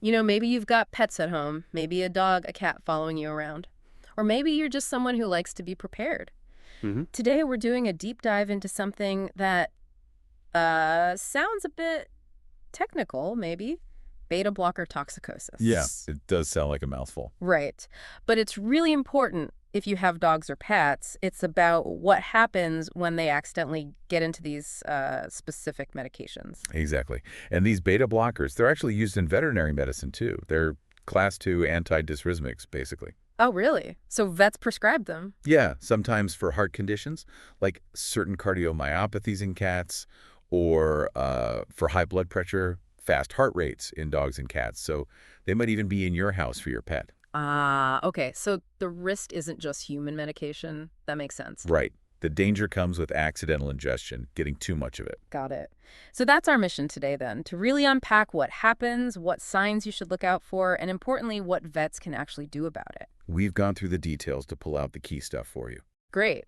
Maybe you've got pets at home, maybe a dog, a cat following you around. Or maybe you're just someone who likes to be prepared. Hmm. Today, we're doing a deep dive into something that sounds a bit technical, maybe. Beta blocker Yeah, toxicosis. it does sound like a mouthful. Right. But it's really important if you have dogs or pets. It's about what happens when they accidentally get into these specific medications. Exactly. And these beta blockers, they're actually used in veterinary medicine too. They're class 2 antidysrhythmics, basically. Oh, really? So vets prescribe them? Yeah, sometimes for heart conditions, like certain cardiomyopathies in cats, or for high blood pressure, fast heart rates in dogs and cats. So they might even be in your house for your pet. Ah, okay. So the risk isn't just human medication. That makes sense. Right. The danger comes with accidental ingestion, getting too much of it. Got it. So that's our mission today, then, to really unpack what happens, what signs you should look out for, and importantly, what vets can actually do about it. We've gone through the details to pull out the key stuff for you. Great.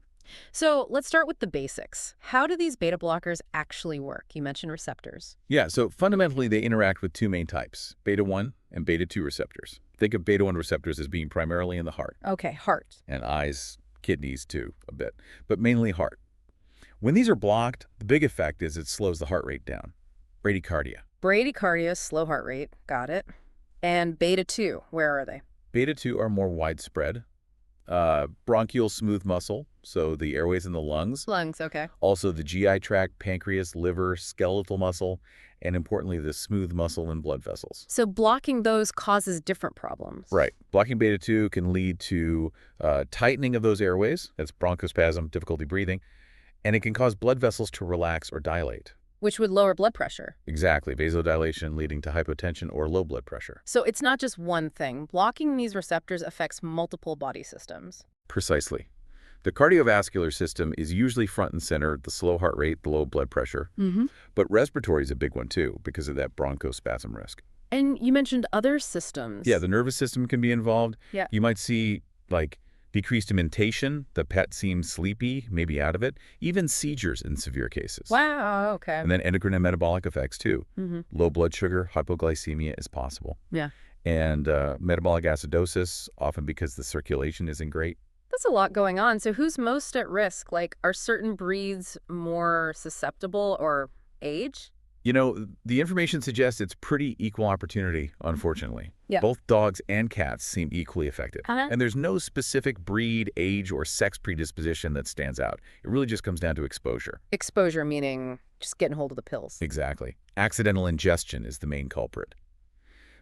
So let's start with the basics. How do these beta blockers actually work? You mentioned receptors. Yeah, so fundamentally they interact with two main types, beta 1 and beta 2 receptors. Think of beta 1 receptors as being primarily in the heart, Okay, heart. and eyes, kidneys too, a bit, but mainly heart. When these are blocked, the big effect is it slows the heart rate down. Bradycardia. Bradycardia, slow heart rate. Got it. And beta 2, where are they? Beta 2 are more widespread. Bronchial smooth muscle, so the airways in the lungs. Lungs, okay. Also the GI tract, pancreas, liver, skeletal muscle, and importantly, the smooth muscle and blood vessels. So blocking those causes different problems. Right. Blocking beta 2 can lead to tightening of those airways. That's bronchospasm, difficulty breathing. And it can cause blood vessels to relax or dilate. Which would lower blood pressure. Exactly. Vasodilation leading to hypotension or low blood pressure. So it's not just one thing. Blocking these receptors affects multiple body systems. Precisely. The cardiovascular system is usually front and center, the slow heart rate, the low blood pressure. Mm-hmm. But respiratory is a big one too because of that bronchospasm risk. And you mentioned other systems. Yeah, the nervous system can be involved. Yeah. You might see like decreased mentation, the pet seems sleepy, maybe out of it, even seizures in severe cases. Wow, okay. And then endocrine and metabolic effects too. Mm-hmm. Low blood sugar, hypoglycemia is possible. Yeah. And metabolic acidosis, often because the circulation isn't great. That's a lot going on. So who's most at risk? Like, are certain breeds more susceptible or age? You know, the information suggests it's pretty equal opportunity, unfortunately. Yeah. Both dogs and cats seem equally affected. Uh-huh. And there's no specific breed, age, or sex predisposition that stands out. It really just comes down to exposure. Exposure meaning just getting hold of the pills. Exactly. Accidental ingestion is the main culprit.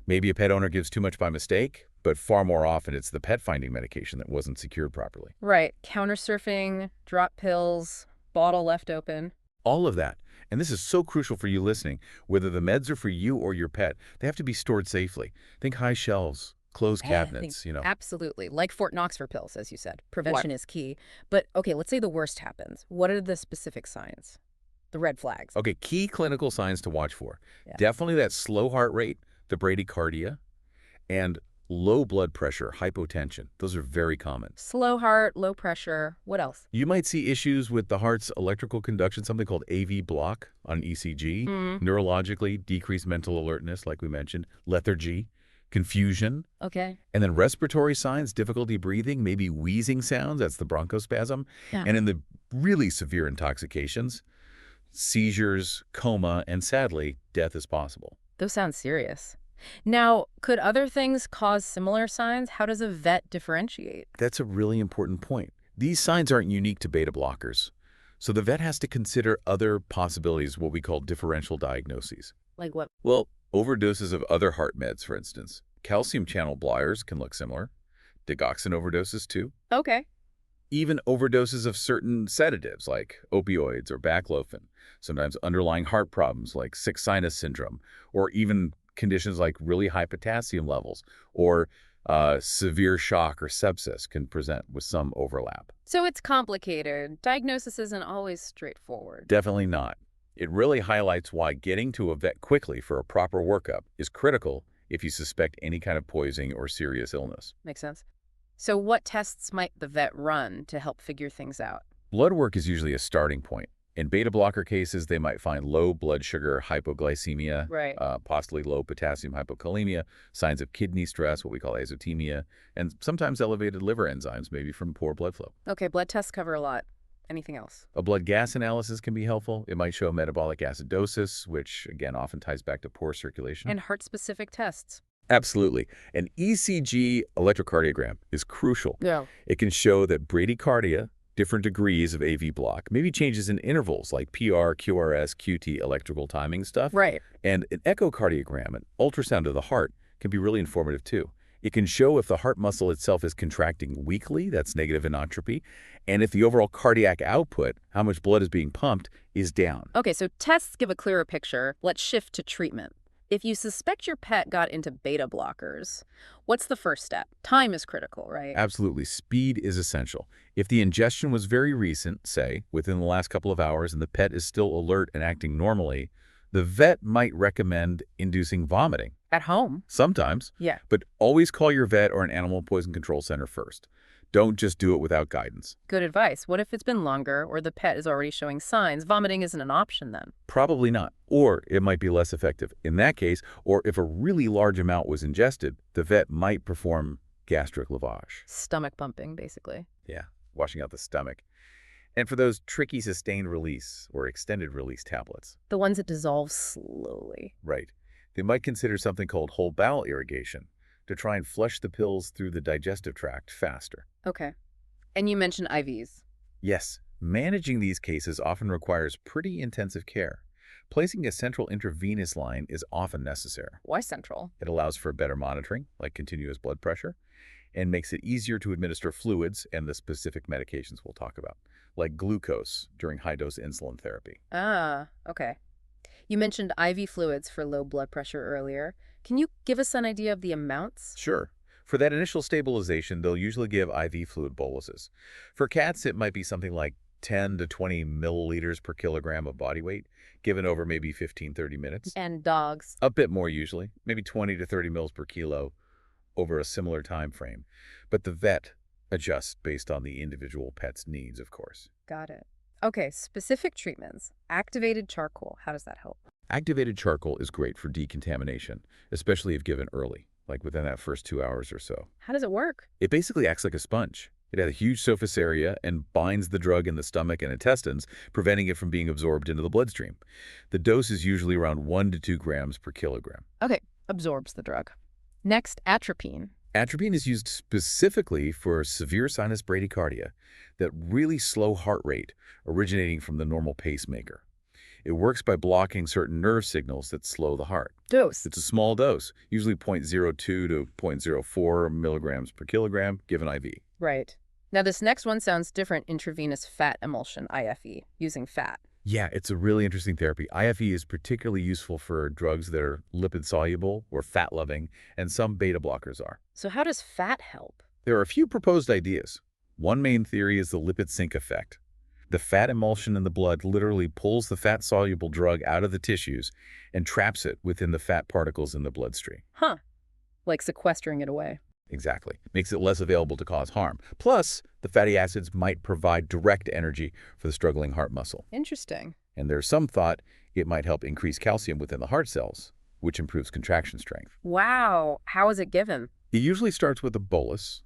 Maybe a pet owner gives too much by mistake, but far more often it's the pet finding medication that wasn't secured properly. Right. Counter surfing, drop pills, bottle left open. All of that. And this is so crucial for you listening. Whether the meds are for you or your pet, they have to be stored safely. Think high shelves, closed cabinets, Absolutely. Like Fort Knox for pills, as you said. Prevention is key. But, okay, let's say the worst happens. What are the specific signs? The red flags. Okay, key clinical signs to watch for. Yeah. Definitely that slow heart rate, the bradycardia, and low blood pressure, hypotension. Those are very common. Slow heart, low pressure. What else? You might see issues with the heart's electrical conduction, something called AV block on ECG, neurologically, decreased mental alertness, like we mentioned, lethargy, confusion, Okay. and then respiratory signs, difficulty breathing, maybe wheezing sounds, that's the bronchospasm, Yeah. and in the really severe intoxications, seizures, coma, and sadly, death is possible. Those sound serious. Now, could other things cause similar signs? How does a vet differentiate? That's a really important point. These signs aren't unique to beta blockers, so the vet has to consider other possibilities, what we call differential diagnoses. Like what? Well, overdoses of other heart meds, for instance. Calcium channel blockers can look similar. Digoxin overdoses, too. Okay. Even overdoses of certain sedatives, like opioids or baclofen. Sometimes underlying heart problems, like sick sinus syndrome, or even conditions like really high potassium levels, or severe shock or sepsis can present with some overlap. So it's complicated. Diagnosis isn't always straightforward. Definitely not. It really highlights why getting to a vet quickly for a proper workup is critical if you suspect any kind of poisoning or serious illness. Makes sense. So what tests might the vet run to help figure things out? Blood work is usually a starting point, In beta blocker cases, they might find low blood sugar hypoglycemia, Right. possibly low potassium hypokalemia, signs of kidney stress, what we call azotemia, and sometimes elevated liver enzymes, maybe from poor blood flow. Okay, blood tests cover a lot. Anything else? A blood gas analysis can be helpful. It might show metabolic acidosis, which again often ties back to poor circulation. And heart-specific tests. Absolutely. An ECG electrocardiogram is crucial. Yeah. It can show that bradycardia, different degrees of AV block, maybe changes in intervals like PR, QRS, QT, electrical timing stuff. Right. And an echocardiogram, an ultrasound of the heart, can be really informative too. It can show if the heart muscle itself is contracting weakly, that's negative inotropy, and if the overall cardiac output, how much blood is being pumped, is down. Okay, so tests give a clearer picture. Let's shift to treatment. If you suspect your pet got into beta blockers, what's the first step? Time is critical, right? Absolutely. Speed is essential. If the ingestion was very recent, say, within the last couple of hours, and the pet is still alert and acting normally, the vet might recommend inducing vomiting. At home? Sometimes. Yeah. But always call your vet or an animal poison control center first. Don't just do it without guidance. Good advice. What if it's been longer or the pet is already showing signs? Vomiting isn't an option then. Probably not. Or it might be less effective. In that case, or if a really large amount was ingested, the vet might perform gastric lavage. Stomach pumping, basically. Yeah, washing out the stomach. And for those tricky sustained release or extended release tablets. The ones that dissolve slowly. Right. They might consider something called whole bowel irrigation to try and flush the pills through the digestive tract faster. Okay. And you mentioned IVs. Yes, managing these cases often requires pretty intensive care. Placing a central intravenous line is often necessary. Why central? It allows for better monitoring, like continuous blood pressure, and makes it easier to administer fluids and the specific medications we'll talk about, like glucose during high-dose insulin therapy. Ah, okay. You mentioned IV fluids for low blood pressure earlier. Can you give us an idea of the amounts? Sure. For that initial stabilization, they'll usually give IV fluid boluses. For cats, it might be something like 10 to 20 milliliters per kilogram of body weight, given over maybe 15-30 minutes. And dogs. A bit more usually, maybe 20 to 30 mils per kilo over a similar time frame. But the vet adjusts based on the individual pet's needs, of course. Got it. Okay, specific treatments. Activated charcoal. How does that help? Activated charcoal is great for decontamination, especially if given early, like within that first 2 hours or so. How does it work? It basically acts like a sponge. It has a huge surface area and binds the drug in the stomach and intestines, preventing it from being absorbed into the bloodstream. The dose is usually around 1 to 2 grams per kilogram. Okay, absorbs the drug. Next, atropine. Atropine is used specifically for severe sinus bradycardia, that really slow heart rate originating from the normal pacemaker. It works by blocking certain nerve signals that slow the heart. Dose. It's a small dose, usually 0.02 to 0.04 milligrams per kilogram, given IV. Right. Now this next one sounds different. Intravenous fat emulsion, IFE, using fat. Yeah, it's a really interesting therapy. IFE is particularly useful for drugs that are lipid-soluble or fat-loving, and some beta blockers are. So how does fat help? There are a few proposed ideas. One main theory is the lipid sink effect. The fat emulsion in the blood literally pulls the fat-soluble drug out of the tissues and traps it within the fat particles in the bloodstream. Huh. Like sequestering it away. Exactly. Makes it less available to cause harm. Plus, the fatty acids might provide direct energy for the struggling heart muscle. Interesting. And there's some thought it might help increase calcium within the heart cells, which improves contraction strength. Wow. How is it given? It usually starts with a bolus,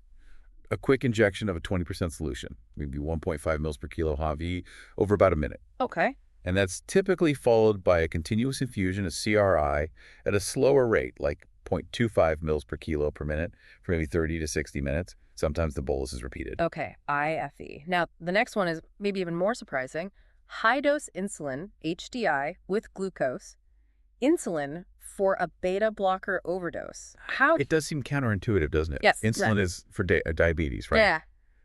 a quick injection of a 20% solution, maybe 1.5 mils per kilo HAV, over about a minute. Okay. And that's typically followed by a continuous infusion of CRI at a slower rate, like 0.25 mils per kilo per minute for maybe 30 to 60 minutes. Sometimes the bolus is repeated. Okay, IFE. Now, the next one is maybe even more surprising. High-dose insulin, HDI, with glucose. Insulin for a beta blocker overdose. How? It does seem counterintuitive, doesn't it? Yes. Insulin is for diabetes, right? Yeah.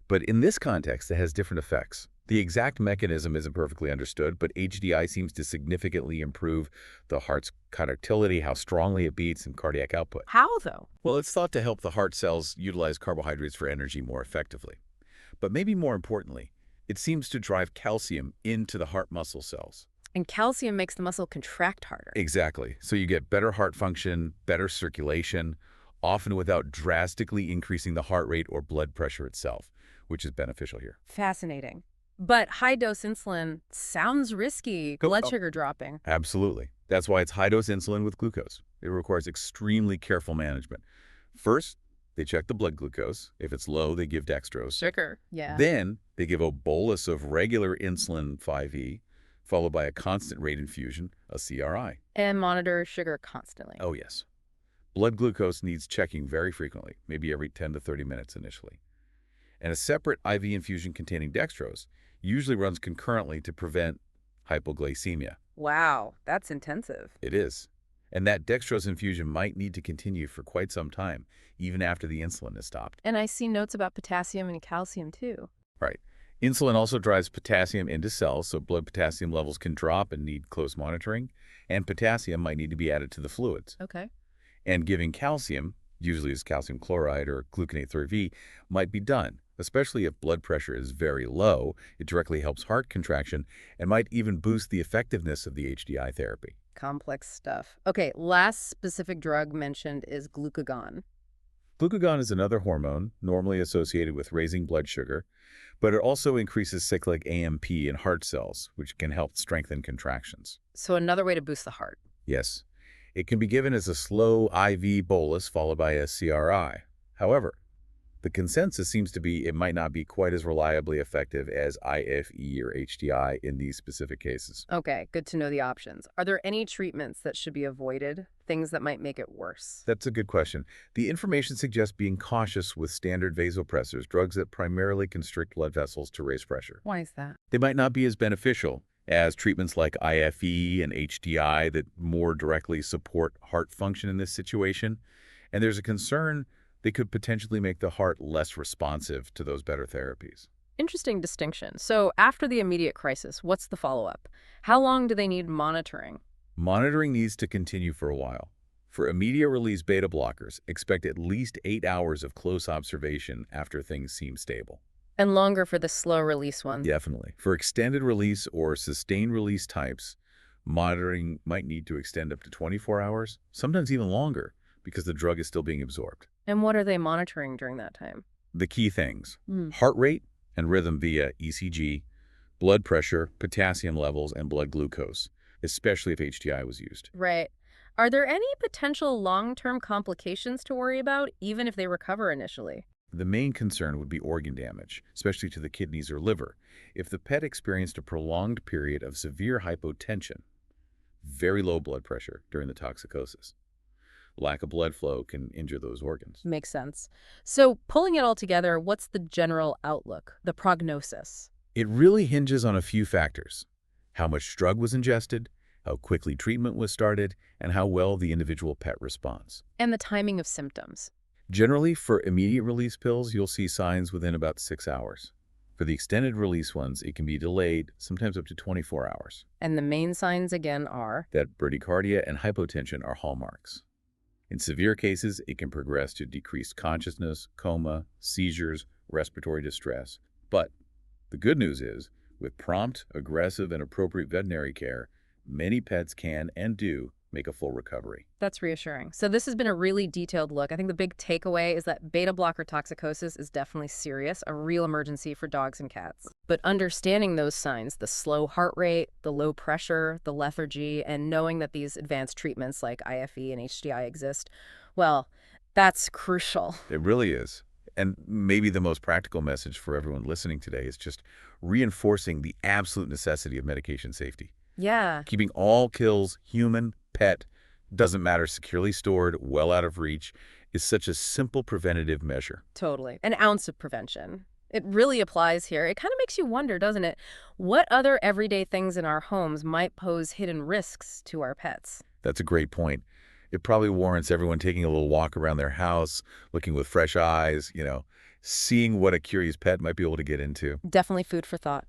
But in this context, it has different effects. The exact mechanism isn't perfectly understood, but HDI seems to significantly improve the heart's contractility, how strongly it beats, and cardiac output. How, though? Well, it's thought to help the heart cells utilize carbohydrates for energy more effectively. But maybe more importantly, it seems to drive calcium into the heart muscle cells. And calcium makes the muscle contract harder. Exactly. So you get better heart function, better circulation, often without drastically increasing the heart rate or blood pressure itself, which is beneficial here. Fascinating. But high-dose insulin sounds risky, blood Oh, sugar dropping. absolutely. That's why it's high-dose insulin with glucose. It requires extremely careful management. First, they check the blood glucose. If it's low, they give dextrose. Sugar. Yeah. Then they give a bolus of regular insulin 5e, followed by a constant rate infusion, a CRI. And monitor sugar constantly. Oh, yes. Blood glucose needs checking very frequently, maybe every 10 to 30 minutes initially. And a separate IV infusion containing dextrose usually runs concurrently to prevent hypoglycemia. Wow, that's intensive. It is. And that dextrose infusion might need to continue for quite some time, even after the insulin is stopped. And I see notes about potassium and calcium too. Right. Insulin also drives potassium into cells, so blood potassium levels can drop and need close monitoring, and potassium might need to be added to the fluids. Okay. And giving calcium, usually as calcium chloride or gluconate 3V, might be done, especially if blood pressure is very low. It directly helps heart contraction and might even boost the effectiveness of the HDI therapy. Complex stuff. Okay, last specific drug mentioned is glucagon. Glucagon is another hormone normally associated with raising blood sugar, but it also increases cyclic AMP in heart cells, which can help strengthen contractions. So another way to boost the heart. Yes, it can be given as a slow IV bolus followed by a CRI. However, the consensus seems to be it might not be quite as reliably effective as IFE or HDI in these specific cases. Okay, good to know the options. Are there any treatments that should be avoided? Things that might make it worse? That's a good question. The information suggests being cautious with standard vasopressors, drugs that primarily constrict blood vessels to raise pressure. Why is that? They might not be as beneficial as treatments like IFE and HDI that more directly support heart function in this situation. And there's a concern they could potentially make the heart less responsive to those better therapies. Interesting distinction. So after the immediate crisis, what's the follow-up? How long do they need monitoring? Monitoring needs to continue for a while. For immediate-release beta blockers, expect at least 8 hours of close observation after things seem stable. And longer for the slow-release one? Definitely. For extended release or sustained release types, monitoring might need to extend up to 24 hours, sometimes even longer, because the drug is still being absorbed. And what are they monitoring during that time? The key things: heart rate and rhythm via ECG, blood pressure, potassium levels, and blood glucose, especially if HDI was used. Right. Are there any potential long-term complications to worry about, even if they recover initially? The main concern would be organ damage, especially to the kidneys or liver. If the pet experienced a prolonged period of severe hypotension, very low blood pressure during the toxicosis, lack of blood flow can injure those organs. Makes sense. So pulling it all together, what's the general outlook, the prognosis? It really hinges on a few factors: how much drug was ingested, how quickly treatment was started, and how well the individual pet responds. And the timing of symptoms. Generally, for immediate-release pills, you'll see signs within about 6 hours. For the extended-release ones, it can be delayed, sometimes up to 24 hours. And the main signs, again, are? That bradycardia and hypotension are hallmarks. In severe cases, it can progress to decreased consciousness, coma, seizures, respiratory distress. But the good news is, with prompt, aggressive, and appropriate veterinary care, many pets can and do make a full recovery. That's reassuring. So this has been a really detailed look. I think the big takeaway is that beta blocker toxicosis is definitely serious, a real emergency for dogs and cats. But understanding those signs, the slow heart rate, the low pressure, the lethargy, and knowing that these advanced treatments like IFE and HDI exist, well, that's crucial. It really is. And maybe the most practical message for everyone listening today is just reinforcing the absolute necessity of medication safety. Yeah. Keeping all kills, human, pet, doesn't matter, securely stored, well out of reach, is such a simple preventative measure. Totally. An ounce of prevention. It really applies here. It kind of makes you wonder, doesn't it? What other everyday things in our homes might pose hidden risks to our pets? That's a great point. It probably warrants everyone taking a little walk around their house, looking with fresh eyes, seeing what a curious pet might be able to get into. Definitely food for thought.